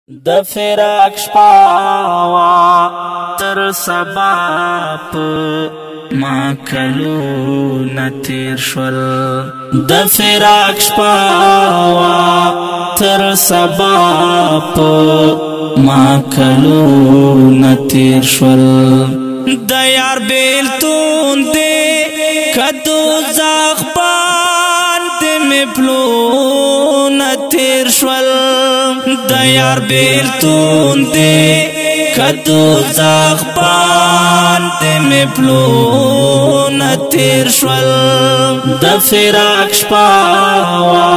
د فراق شپاوا تر سبا ما کلو نتیر شول د فراق شپاوا تر سبا ما کلو نتیر شول د یار بیلتون دے کدو زغبان دے مپلو نتیر شول د یار بیلتون دے کدو زغبان دے مپلو نتیر شول د فراق شپاوا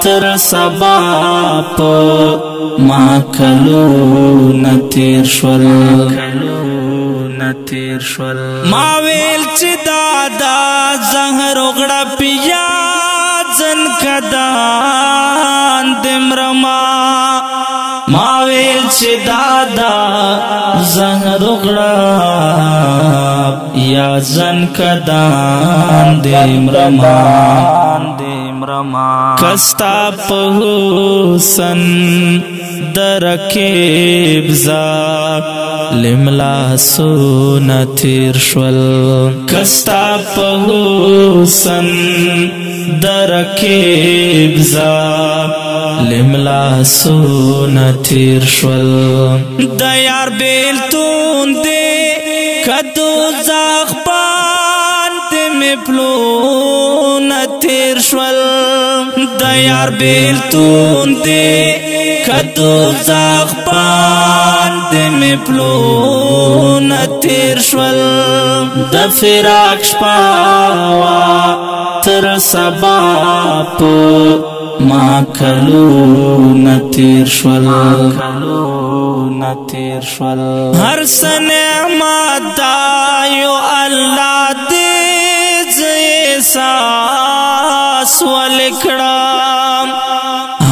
تر سبا ما کلو نتیر شول نتیر شول ما ویل چې دادا زهر وغړه پیا ځن کدان دمرما ما ویل چې دادا زهر وغړه یا ځن کدان دمرما کستا په حسن درکیب ظالم لاسونه تیر شول کستا په حسن درکیب ظالم لاسونه تیر شول د یار بیلتون دے کدو زغبان دے مپلو نتیر شول د یار بیلتون دے کدو زغبان دے مپلو نتیر شول د فراق شپاوا تر سبا ما کلو نتیر شول هر سنعمت دایو اللہ دے احساس ولکڑام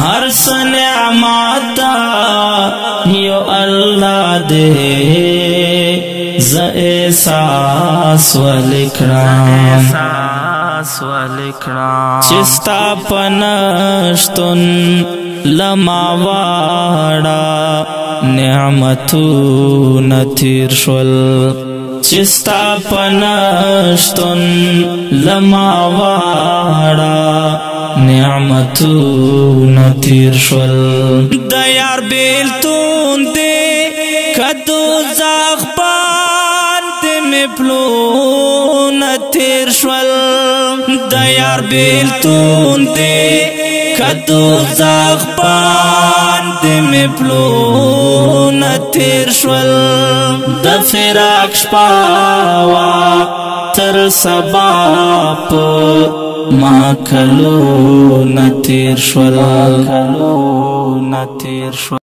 ہر سنعمت دایو اللہ دے احساس ولکڑام چستا پنشتن لما واڑا نعمتو نتیر شول چستا پنشتن لما واڑا نعمتو نتیر شول د یار بیلتون دے کدو زغبان دے مپلو نتیر شول د یار بیلتون دے کدو زغبان دے مپلو نتیر شول د فراق شپاوا تر سبا ما کلو نتیر شول